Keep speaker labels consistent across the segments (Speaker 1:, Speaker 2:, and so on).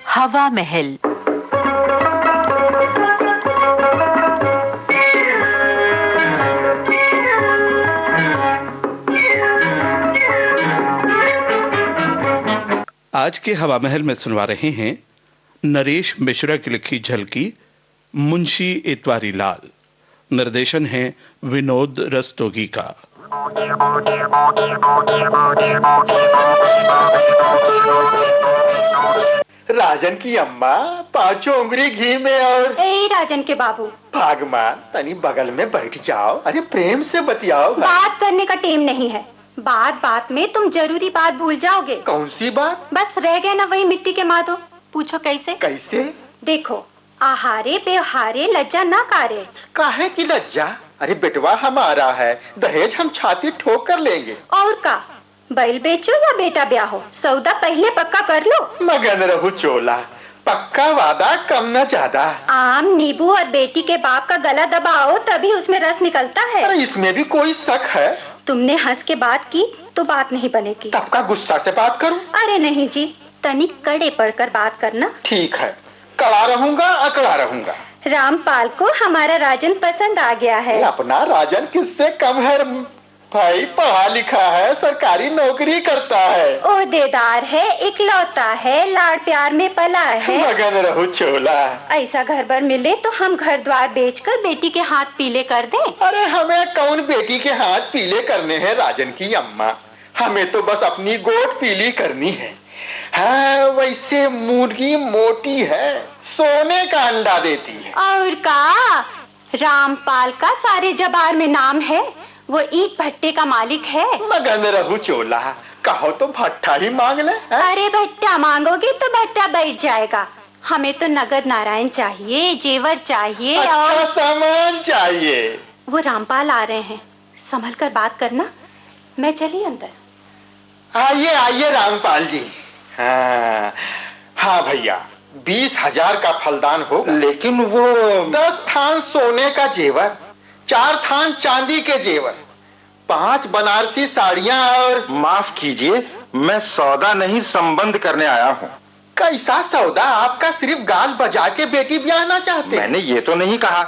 Speaker 1: हवा महल।
Speaker 2: आज के हवा महल में सुनवा रहे हैं नरेश मिश्रा की लिखी झलकी मुंशी इतवारी लाल। निर्देशन है विनोद रस्तोगी का।
Speaker 3: राजन की अम्मा पांचों उंगली घी में और
Speaker 4: राजन के बाबू
Speaker 3: भागमान तनी बगल में बैठ जाओ। अरे प्रेम से बतियाओ।
Speaker 4: बात करने का टेम नहीं है। बात बात में तुम जरूरी बात भूल जाओगे।
Speaker 3: कौन सी बात?
Speaker 4: बस रह गए ना वही मिट्टी के मादो। पूछो कैसे?
Speaker 3: कैसे?
Speaker 4: देखो, आहारे बेहारे लज्जा ना कारे।
Speaker 3: काहे की लज्जा? अरे बेटवा हमारा है, दहेज हम छाती ठोक कर लेंगे।
Speaker 4: और का, बैल बेचो या बेटा ब्याहो, सौदा पहले पक्का कर लो।
Speaker 3: मगन रहू चोला, पक्का वादा कम न ज्यादा।
Speaker 4: आम नींबू और बेटी के बाप का गला दबाओ तभी उसमें रस निकलता है।
Speaker 3: अरे इसमें भी कोई शक है?
Speaker 4: तुमने हंस के बात की तो बात नहीं बनेगी।
Speaker 3: तब का गुस्सा से बात करूं?
Speaker 4: अरे नहीं जी, तनिक कड़े पड़कर बात करना।
Speaker 3: ठीक है, कड़ा रहूंगा अकड़ा रहूंगा।
Speaker 4: रामपाल को हमारा राजन पसंद आ गया है।
Speaker 3: अपना राजन किससे कम है भाई? पढ़ा लिखा है, सरकारी नौकरी करता है,
Speaker 4: ओहदेदार है, इकलौता है, लाड़ प्यार में पला है।
Speaker 3: मगन रहू चोला।
Speaker 4: ऐसा घर बार मिले तो हम घर द्वार बेचकर बेटी के हाथ पीले कर दें।
Speaker 3: अरे हमें कौन बेटी के हाथ पीले करने हैं राजन की अम्मा, हमें तो बस अपनी गोद पीली करनी है। हाँ, वैसे मुर्गी मोटी है, सोने का अंडा देती है।
Speaker 4: और का, रामपाल का सारे जबार में नाम है, वो ईंट भट्टे का मालिक है।
Speaker 3: मगन रहू चोला, कहो तो भट्टा ही मांग ले।
Speaker 4: अरे भट्टा मांगोगे तो भट्टा बैठ जाएगा। हमें तो नगद नारायण चाहिए, जेवर चाहिए,
Speaker 3: अच्छा
Speaker 4: और
Speaker 3: सामान चाहिए।
Speaker 4: वो रामपाल आ रहे हैं, संभल कर बात करना। मैं चली अंदर।
Speaker 3: आइए आइए रामपाल जी। हाँ हाँ भैया, 20,000 का फलदान होगा।
Speaker 5: लेकिन वो
Speaker 3: 10 थान सोने का जेवर, 4 थान चांदी के जेवर, 5 बनारसी साड़ियाँ और...
Speaker 5: माफ कीजिए, मैं सौदा नहीं संबंध करने आया हूँ।
Speaker 3: कैसा सौदा? आपका सिर्फ गाल बजा के बेटी ब्याहना चाहते?
Speaker 5: मैंने ये तो नहीं कहा।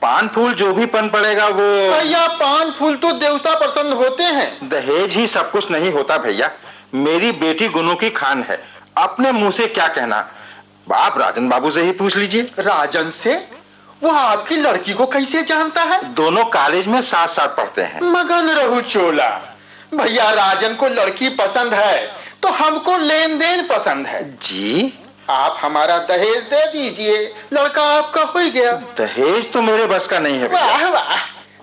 Speaker 5: पान फूल जो भी पन पड़ेगा वो...
Speaker 3: भैया पान फूल तो देवता प्रसन्न होते हैं।
Speaker 5: दहेज ही सब कुछ नहीं होता भैया। मेरी बेटी गुनों की खान है, अपने मुंह से क्या कहना, आप राजन बाबू से ही पूछ लीजिए।
Speaker 3: राजन से? वो आपकी लड़की को कैसे जानता है?
Speaker 5: दोनों कॉलेज में साथ साथ पढ़ते हैं।
Speaker 3: मगन रहू चोला, भैया राजन को लड़की पसंद है तो हमको लेन देन पसंद है।
Speaker 5: जी,
Speaker 3: आप हमारा दहेज दे दीजिए, लड़का आपका हो गया।
Speaker 5: दहेज तो मेरे बस का नहीं है भैया।
Speaker 3: वाह वाह,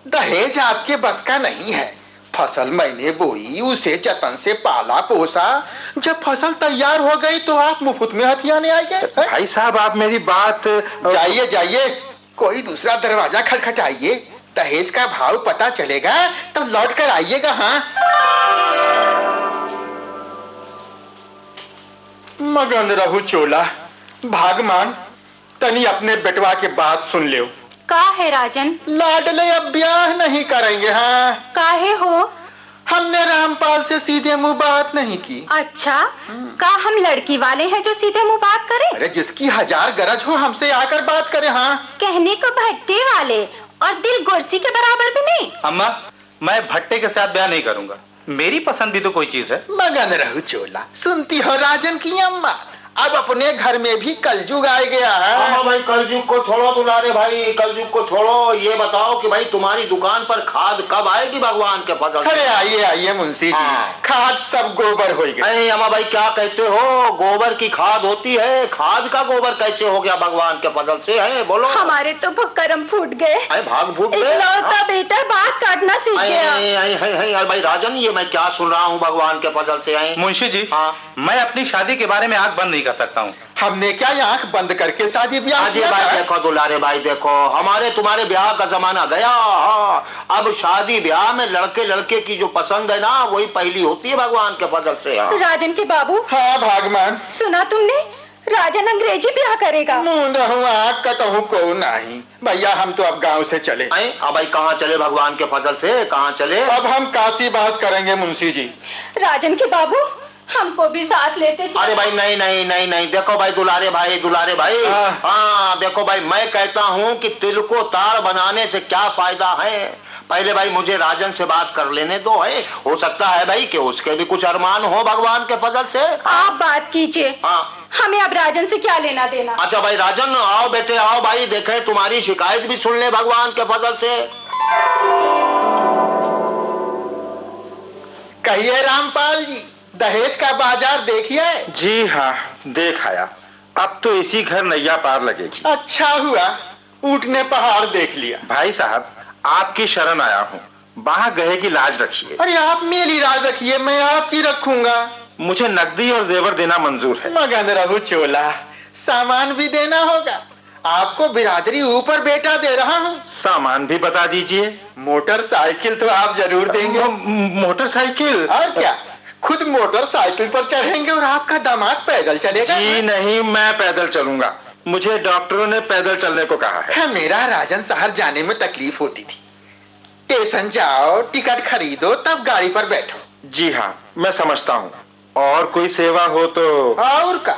Speaker 3: दहेज आपके बस का नहीं है। फसल मैंने बोई, उसे जतन से पाला पोसा, जब फसल तैयार हो गई तो आप मुफ्त में हथियाने आ गए।
Speaker 5: भाई साहब, आप मेरी बात...
Speaker 3: जाइए जाइए, कोई दूसरा दरवाजा खटखटाइए, दहेज का भाव पता चलेगा तब तो लौट कर आइएगा। हाँ, मगन रहू चोला, भागमान तनी अपने बेटवा के बात सुन ले।
Speaker 4: का है राजन?
Speaker 3: लाडले अब ब्याह नहीं करेंगे। हाँ,
Speaker 4: काहे हो?
Speaker 3: हमने रामपाल से सीधे मुंह बात नहीं की।
Speaker 4: अच्छा, का हम लड़की वाले हैं जो सीधे मुंह बात करें?
Speaker 3: अरे जिसकी 1000 गरज हो हमसे आकर बात करे। हाँ,
Speaker 4: कहने को भट्टे वाले और दिल गुरसी के बराबर भी नहीं।
Speaker 6: अम्मा, मैं भट्टे के साथ ब्याह नहीं करूंगा, मेरी पसंद भी तो कोई चीज है।
Speaker 3: मगन रहू चोला, सुनती हो राजन की अम्मा, अब अपने घर में भी कलयुग आ गया है।
Speaker 7: हाँ भाई, कलयुग को छोड़ो दुलारे भाई, कलयुग को छोड़ो। ये बताओ कि भाई तुम्हारी दुकान पर खाद कब आएगी भगवान के फजल से?
Speaker 3: अरे आइए आइए मुंशी जी,
Speaker 7: हाँ।
Speaker 3: खाद सब गोबर हो गया।
Speaker 7: अरे अम्मा भाई, क्या कहते हो? गोबर की खाद होती है, खाद का गोबर कैसे हो गया भगवान के फजल से? है बोलो।
Speaker 4: हमारे तो करम फूट गए।
Speaker 7: अरे भाग फूट गए।
Speaker 4: इकलौता बेटा बात काटना सीख गया।
Speaker 7: अरे भाई राजन, ये मैं क्या सुन रहा हूँ भगवान के फजल से?
Speaker 6: मुंशी जी,
Speaker 7: हाँ,
Speaker 6: मैं अपनी शादी के बारे में आंख बंद नहीं कर सकता हूँ।
Speaker 3: हमने क्या आंख बंद करके शादी ब्याह किया
Speaker 7: भाई
Speaker 3: था?
Speaker 7: देखो दुलारे भाई, देखो हमारे तुम्हारे ब्याह का जमाना गया। हाँ, अब शादी ब्याह में लड़के लड़के की जो पसंद है ना, वही पहली होती है भगवान के फजल से। हाँ।
Speaker 4: राजन के बाबू।
Speaker 3: हाँ भागमान,
Speaker 4: सुना तुमने? राजन अंग्रेजी ब्याह करेगा।
Speaker 3: कतहु को नहीं भैया, हम तो अब गांव से चले।
Speaker 7: अब भाई कहाँ चले भगवान के फजल से? कहाँ चले?
Speaker 3: अब हम काशी बास करेंगे मुंशी जी।
Speaker 4: राजन के बाबू, हमको भी साथ लेते चलो।
Speaker 7: अरे भाई नहीं नहीं नहीं नहीं, देखो भाई दुलारे भाई, दुलारे भाई, हाँ देखो भाई, मैं कहता हूँ कि तिल को तार बनाने से क्या फायदा है। पहले भाई मुझे राजन से बात कर लेने दो, है हो सकता है भाई कि उसके भी कुछ अरमान हो भगवान के फजल से।
Speaker 4: आप बात कीजिए,
Speaker 7: हाँ
Speaker 4: हमें अब राजन से क्या लेना देना।
Speaker 7: अच्छा भाई राजन, आओ बेटे आओ भाई, देखें तुम्हारी शिकायत भी सुन ले भगवान के फजल से।
Speaker 3: कहिए रामपाल जी, दहेज का बाजार देखिए।
Speaker 5: जी हाँ, देख आया। अब तो इसी घर नैया पार लगेगी।
Speaker 3: अच्छा हुआ ऊंट ने पहाड़ देख लिया।
Speaker 5: भाई साहब, आपकी शरण आया हूँ, वहाँ गए की लाज रखिए।
Speaker 3: अरे आप मेरी राज रखिए, मैं आपकी रखूंगा।
Speaker 5: मुझे नकदी और जेवर देना मंजूर है।
Speaker 3: मगन रहू चोला, सामान भी देना होगा। आपको बिरादरी ऊपर बेटा दे रहा हूँ।
Speaker 5: सामान भी बता दीजिए।
Speaker 3: मोटरसाइकिल तो आप जरूर देंगे।
Speaker 5: मोटरसाइकिल?
Speaker 3: और क्या, खुद मोटरसाइकिल पर चढ़ेंगे और आपका दामाद पैदल चलेगा।
Speaker 5: जी नहीं, मैं पैदल चलूंगा। मुझे डॉक्टरों ने पैदल चलने को कहा है।
Speaker 3: मेरा राजन शहर जाने में तकलीफ होती थी। स्टेशन जाओ, टिकट खरीदो, तब गाड़ी पर बैठो।
Speaker 5: जी हाँ, मैं समझता हूँ। और कोई सेवा हो तो?
Speaker 3: और का,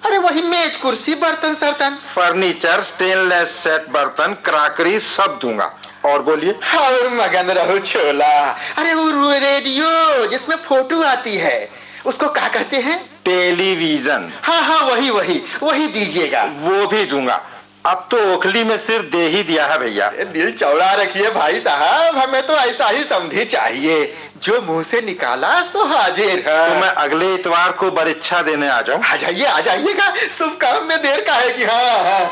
Speaker 3: अरे वही मेज कुर्सी बर्तन सर्तन,
Speaker 5: फर्नीचर, स्टेनलेस सेट बर्तन, क्राकरी सब दूंगा। और बोलिए।
Speaker 3: और मगन रहो छोला, अरे वो रेडियो जिसमें फोटो आती है, उसको क्या कहते हैं?
Speaker 5: टेलीविजन।
Speaker 3: हाँ हाँ, वही वही वही दीजिएगा।
Speaker 5: वो भी दूंगा। अब तो ओखली में सिर दे ही दिया है भैया।
Speaker 3: दिल चौड़ा रखिए भाई साहब, हमें तो ऐसा ही समझी चाहिए, जो मुंह से निकाला सो हाजिर है।
Speaker 5: तो मैं अगले इतवार को बरिच्छा देने आ जाऊं?
Speaker 3: आ जाइएगा, शुभ काम में देर का है कि। हाँ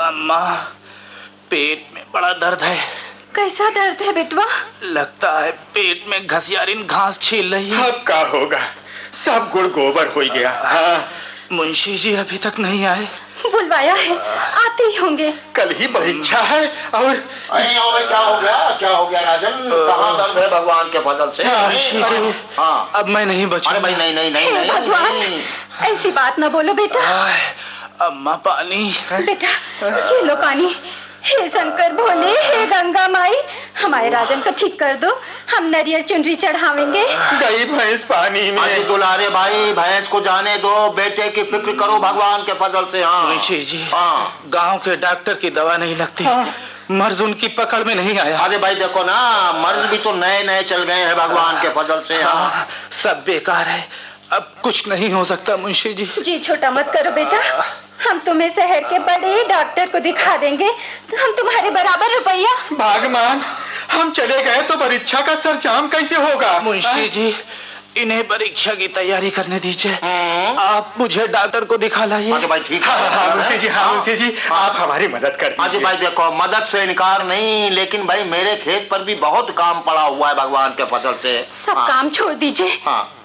Speaker 6: अम्मा, पेट में बड़ा दर्द है।
Speaker 4: कैसा दर्द है बेटवा?
Speaker 6: लगता है पेट में घसियारिन घास छील रही है।
Speaker 3: अब क्या होगा, सब गुड़ गोबर हो गया। हाँ,
Speaker 6: मुंशी जी अभी तक नहीं आए?
Speaker 4: बुलवाया है, आते ही होंगे।
Speaker 3: कल ही परीक्षा है। और
Speaker 7: क्या हो गया, क्या हो गया राजन, कहाँ दर्द है भगवान के फजल से?
Speaker 6: मुंशी जी,
Speaker 7: हाँ
Speaker 6: अब मैं नहीं बचूंगा।
Speaker 7: अरे भाई नहीं नहीं नहीं
Speaker 4: हे
Speaker 7: नहीं,
Speaker 4: भगवान,
Speaker 7: नहीं।
Speaker 4: ऐसी बात न बोलो बेटा।
Speaker 6: अम्मा पानी।
Speaker 4: बेटा ये लो पानी। हे शंकर भोले, हे गंगा माई, हमारे राजन को ठीक कर दो, हम नरियल चुनरी चढ़ावेंगे।
Speaker 3: गई भैंस पानी में।
Speaker 7: अरे दुलारे भाई, भैंस को जाने दो, बेटे की फिक्र करो भगवान के फजल से। हाँ
Speaker 6: मुंशी जी,
Speaker 7: हाँ,
Speaker 6: गांव के डॉक्टर की दवा नहीं लगती। मर्ज उनकी पकड़ में नहीं आया।
Speaker 7: अरे भाई देखो ना, मर्ज भी तो नए नए चल गए हैं भगवान के फजल से। हाँ
Speaker 6: सब बेकार है, अब कुछ नहीं हो सकता मुंशी जी।
Speaker 4: जी छोटा मत करो बेटा, हम तुम्हें शहर के बड़े डॉक्टर को दिखा देंगे, हम तुम्हारे बराबर रुपया।
Speaker 3: भगवान, हम चले गए तो परीक्षा का सरंजाम कैसे होगा?
Speaker 6: मुंशी जी, इन्हें परीक्षा की तैयारी करने दीजिए। आप मुझे डॉक्टर को दिखा लाइए।
Speaker 7: अरे भाई ठीक है।
Speaker 3: हाँ मुंशी जी, हाँ मुंशी जी, आप हमारी मदद कर दीजिए।
Speaker 7: अजी भाई देखो, मदद से इनकार नहीं, लेकिन भाई मेरे खेत पर भी बहुत काम पड़ा हुआ है भगवान के फजल से।
Speaker 4: सब काम छोड़ दीजिए,
Speaker 7: हाँ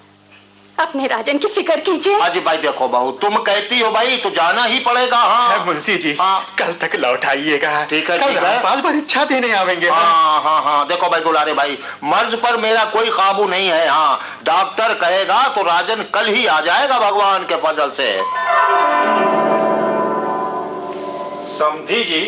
Speaker 4: अपने राजन की फिक्र कीजिए।
Speaker 7: अजी भाई देखो बहू, तुम कहती हो भाई तो जाना ही पड़ेगा। हाँ
Speaker 3: मुंशी जी,
Speaker 7: हाँ।
Speaker 3: कल तक लौट आइएगा।
Speaker 7: ठीक है,
Speaker 3: कल
Speaker 7: ठीक है।
Speaker 3: रामपाल परीक्षा देने आवेंगे।
Speaker 7: हाँ हाँ हाँ, देखो भाई दुलारे भाई, मर्ज पर मेरा कोई काबू नहीं है। हाँ, डॉक्टर कहेगा तो राजन कल ही आ जाएगा भगवान के फजल से।
Speaker 5: समधी जी,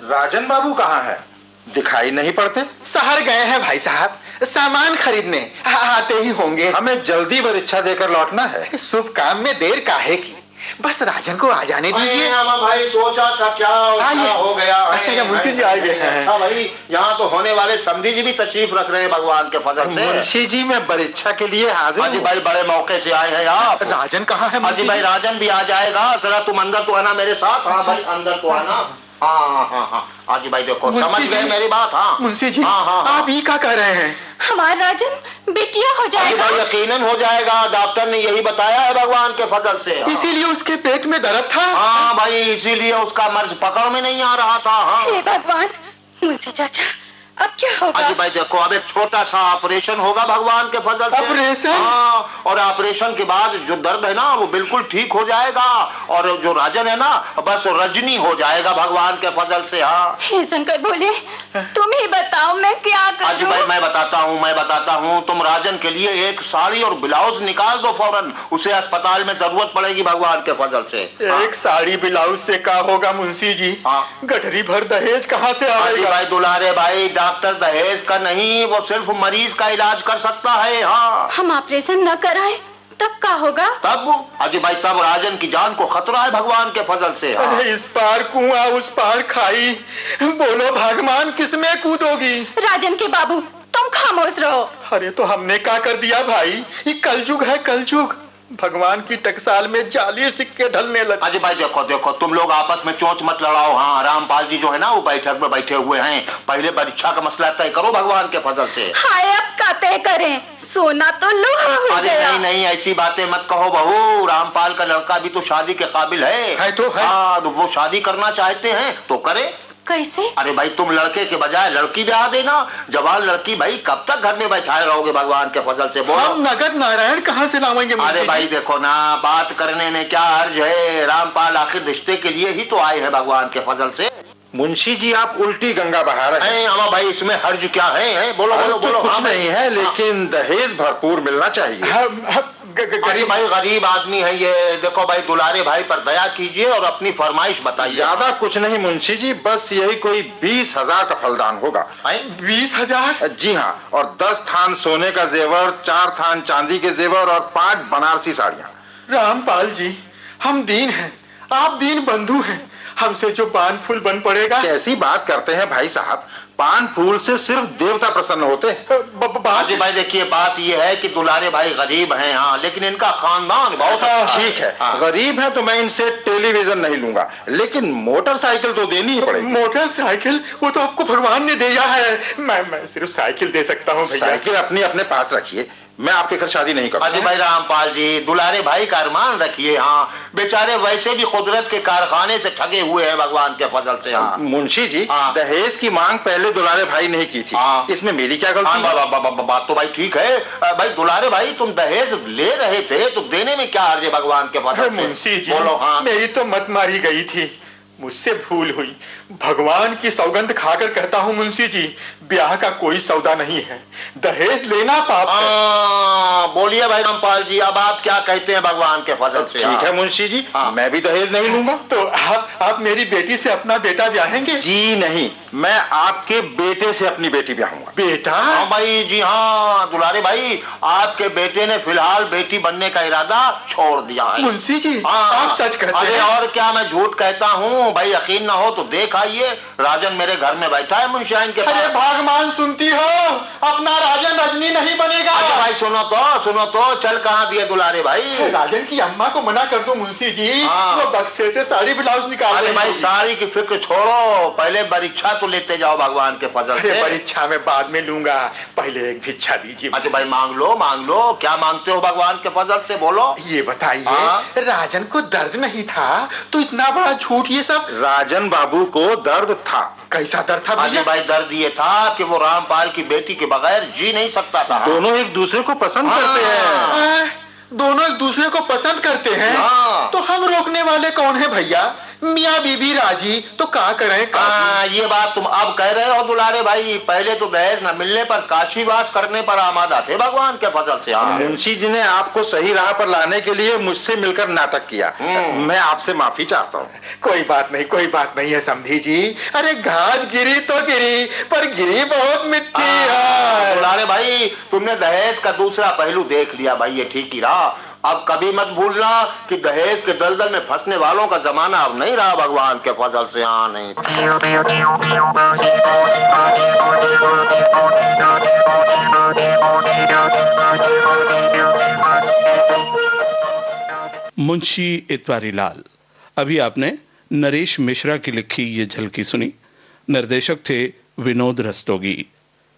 Speaker 5: राजन बाबू कहाँ है? दिखाई नहीं पड़ते।
Speaker 3: शहर गए हैं भाई साहब, सामान खरीदने, आते ही होंगे।
Speaker 5: हमें जल्दी परीक्षा देकर लौटना है।
Speaker 3: शुभ काम में देर काहे की, बस राजन को आ जाने दीजिए।
Speaker 7: भाई सोचा था क्या हो गया।
Speaker 3: अच्छा, मुंशी जी आए गए हैं।
Speaker 7: हाँ भाई, यहाँ तो होने वाले समधी जी भी तशरीफ रख रहे हैं भगवान के फजल से।
Speaker 5: मुंशी जी, मैं परीक्षा के लिए हाजिर
Speaker 7: अजी
Speaker 5: हूँ।
Speaker 7: भाई बड़े मौके से आए हैं आप।
Speaker 3: राजन कहाँ है?
Speaker 7: अजी भाई राजन भी आ जाएगा, जरा तुम अंदर तो आना मेरे साथ। हाँ भाई अंदर तो आना। हाँ हाँ हाँ, अजी भाई देखो, समझ गए मेरी बात? हाँ
Speaker 3: मुंशी जी,
Speaker 7: हाँ हाँ,
Speaker 3: आप ही क्या कह रहे हैं?
Speaker 4: हमारा राजन बेटिया हो
Speaker 7: अजी
Speaker 4: जाएगा।
Speaker 7: भाई यकीनन हो जाएगा, डॉक्टर ने यही बताया है भगवान के फजल से।
Speaker 3: इसीलिए उसके पेट में दर्द था।
Speaker 7: हाँ भाई, इसीलिए उसका मर्ज पकड़ में नहीं आ रहा था। हाँ
Speaker 4: हे भगवान, मुंशी चाचा अब क्या होगा?
Speaker 7: अजी भाई देखो, अब एक छोटा सा ऑपरेशन होगा भगवान के फजल से।
Speaker 3: ऑपरेशन?
Speaker 7: हाँ, और ऑपरेशन के बाद जो दर्द है ना वो बिल्कुल ठीक हो जाएगा, और जो राजन है ना बस रजनी हो जाएगा भगवान के फजल से। हाँ
Speaker 4: हे शंकर भोले, तुम ही बताओ मैं क्या
Speaker 7: अजी
Speaker 4: करूं?
Speaker 7: भाई मैं बताता हूँ, तुम राजन के लिए एक साड़ी और ब्लाउज निकाल दो फौरन, उसे अस्पताल में जरूरत पड़ेगी भगवान के फजल से।
Speaker 3: एक साड़ी ब्लाउज से क्या होगा मुंशी जी?
Speaker 7: हाँ।
Speaker 3: गठरी भर दहेज कहाँ से
Speaker 7: अजी
Speaker 3: आएगा?
Speaker 7: भाई दुलारे भाई, डॉक्टर दहेज का नहीं, वो सिर्फ मरीज का इलाज कर सकता है। हाँ,
Speaker 4: हम ऑपरेशन न कराए तब क्या होगा?
Speaker 7: तब अजी भाई तब राजन की जान को खतरा है भगवान के फजल से। हाँ।
Speaker 3: अरे इस पार कुआं उस पार खाई, बोलो भगवान किसमें कूदोगी?
Speaker 4: राजन के बाबू तुम खामोश रहो।
Speaker 3: अरे तो हमने क्या कर दिया भाई? ये कलयुग है कलयुग, भगवान की टकसाल में जाली सिक्के ढलने लगे।
Speaker 7: अजी भाई देखो देखो, तुम लोग आपस में चोंच मत लड़ाओ। हाँ, रामपाल जी जो है ना वो बैठक में बैठे हुए हैं, पहले परीक्षा का मसला तय करो भगवान के फजल से।
Speaker 4: हाय अब क्या तय करें, सोना तो लोहा हो
Speaker 7: अरे
Speaker 4: गया।
Speaker 7: नहीं नहीं, ऐसी बातें मत कहो बहू, रामपाल का लड़का भी तो शादी के काबिल है
Speaker 3: तो है।
Speaker 7: हाँ, तो वो शादी करना चाहते हैं तो करे।
Speaker 4: कैसे?
Speaker 7: अरे भाई तुम लड़के के बजाय लड़की ब्याह देना। जवान लड़की भाई कब तक घर में बैठाए रहोगे भगवान के फजल से, बोलो।
Speaker 3: हम नगद नारायण कहाँ से लावेंगे?
Speaker 7: अरे भाई देखो ना, बात करने में क्या हर्ज है, रामपाल आखिर रिश्ते के लिए ही तो आए हैं भगवान के फजल से।
Speaker 5: मुंशी जी आप उल्टी गंगा बहा रहे हैं।
Speaker 7: अमा भाई इसमें हर्ज क्या है? बोलो बोलो बोलो।
Speaker 5: कुछ नहीं है, लेकिन दहेज भरपूर मिलना चाहिए।
Speaker 7: गरीब भाई, गरीब आदमी है ये। देखो भाई, दुलारे भाई पर दया कीजिए और अपनी फरमाइश बताइए।
Speaker 5: ज्यादा कुछ नहीं मुंशी जी, बस यही कोई 20,000 का फलदान होगा।
Speaker 3: 20,000?
Speaker 5: जी हाँ, और 10 थान सोने का जेवर, 4 थान चांदी के जेवर और 5 बनारसी साड़ियाँ।
Speaker 3: रामपाल जी, हम दीन हैं, आप दीन बंधु हैं, हमसे जो पान फूल बन पड़ेगा।
Speaker 5: कैसी बात करते हैं भाई साहब, पान फूल से सिर्फ देवता प्रसन्न होते हैं।
Speaker 7: बाजी भाई देखिए, बात ये है कि दुलारे भाई गरीब हैं हाँ, लेकिन इनका खानदान बहुत अच्छा।
Speaker 5: ठीक है, गरीब है तो मैं इनसे टेलीविजन नहीं लूंगा, लेकिन मोटरसाइकिल तो देनी ही पड़ेगी।
Speaker 3: मोटरसाइकिल? वो तो आपको भगवान ने दिया है, मैं सिर्फ साइकिल दे सकता हूँ भैया।
Speaker 5: साइकिल अपनी अपने पास रखिए, मैं आपके घर शादी नहीं करूंगा।
Speaker 7: अजी भाई, रामपाल जी दुलारे भाई का अरमान रखिए। हाँ, बेचारे वैसे भी कुदरत के कारखाने से ठगे हुए हैं भगवान के फजल से। हाँ
Speaker 5: मुंशी जी, दहेज की मांग पहले दुलारे भाई ने की थी। इसमें मेरी क्या गलती?
Speaker 7: बात तो भाई ठीक है भाई, दुलारे भाई तुम दहेज ले रहे थे तो देने में क्या हर्ज है भगवान के फजल से?
Speaker 3: मुंशी जी
Speaker 7: बोलो। हाँ,
Speaker 3: मेरी तो मत मारी गई थी, मुझसे भूल हुई। भगवान की सौगंध खाकर कहता हूँ मुंशी जी, ब्याह का कोई सौदा नहीं है, दहेज लेना पाप है।
Speaker 7: बोलिए भाई रामपाल जी, अब आप क्या कहते हैं भगवान के फजल से?
Speaker 5: ठीक है मुंशी जी, मैं भी दहेज नहीं लूंगा।
Speaker 3: तो आप मेरी बेटी से अपना बेटा ब्याहेंगे?
Speaker 5: जी नहीं, मैं आपके बेटे से अपनी बेटी ब्याहूंगा।
Speaker 3: बेटा?
Speaker 7: हाँ भाई, जी हाँ दुलारे भाई, आपके बेटे ने फिलहाल बेटी बनने का इरादा छोड़ दिया है।
Speaker 3: मुंशी जी आप सच कहते हैं?
Speaker 7: और क्या मैं झूठ कहता हूँ भाई? यकीन ना हो तो देख आइए, राजन मेरे घर में बैठा है मुंशियाइन के पास।
Speaker 3: अरे भगवान सुनती हो, अपना राजन रजनी नहीं बनेगा।
Speaker 7: अच्छा भाई सुनो तो, चल कहाँ दिए दुलारे भाई?
Speaker 3: राजन की अम्मा को मना कर दो मुंशी जी, वो बक्से से साड़ी ब्लाउज निकाल।
Speaker 7: अरे भाई साड़ी की फिक्र छोड़ो, पहले परीक्षा तो लेते जाओ भगवान के फजल से।
Speaker 3: परीक्षा में बाद में लूंगा, पहले एक भिक्षा दीजिए।
Speaker 7: अच्छा भाई मांग लो, क्या मांगते हो भगवान के फजल से, बोलो।
Speaker 3: ये बताइए, राजन को दर्द नहीं था तो इतना बड़ा झूठ ये सब?
Speaker 5: राजन बाबू को दर्द था।
Speaker 3: कैसा दर्द था भैया?
Speaker 7: भाई दर्द ये था कि वो रामपाल की बेटी के बगैर जी नहीं सकता था।
Speaker 5: दोनों एक दूसरे को पसंद करते हैं।
Speaker 3: दोनों एक दूसरे को पसंद करते हैं? तो हम रोकने वाले कौन है भैया? मियाँ बीबी राजी तो क्या करें?
Speaker 7: ये बात तुम अब कह रहे हो दुलारे भाई, पहले तो दहेज न मिलने पर काशीवास करने पर आमादा थे भगवान के फजल से।
Speaker 5: मुंशी जी ने आपको सही राह पर लाने के लिए मुझसे मिलकर नाटक किया, मैं आपसे माफी चाहता हूँ।
Speaker 3: कोई बात नहीं है समधी जी। अरे घास गिरी तो गिरी, पर गिरी बहुत मिट्टी है।
Speaker 7: दुलारे भाई, तुमने दहेज का दूसरा पहलू देख लिया भाई, ये ठीक ही रहा। अब कभी मत भूलना कि दहेज के दलदल में फंसने वालों का जमाना अब नहीं रहा भगवान के फजल से। हाँ नहीं।
Speaker 2: मुंशी इतवारी लाल। अभी आपने नरेश मिश्रा की लिखी ये झलकी सुनी। निर्देशक थे विनोद रस्तोगी।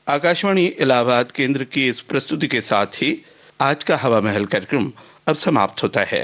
Speaker 2: आकाशवाणी इलाहाबाद केंद्र की इस प्रस्तुति के साथ ही आज का हवा महल कार्यक्रम अब समाप्त होता है।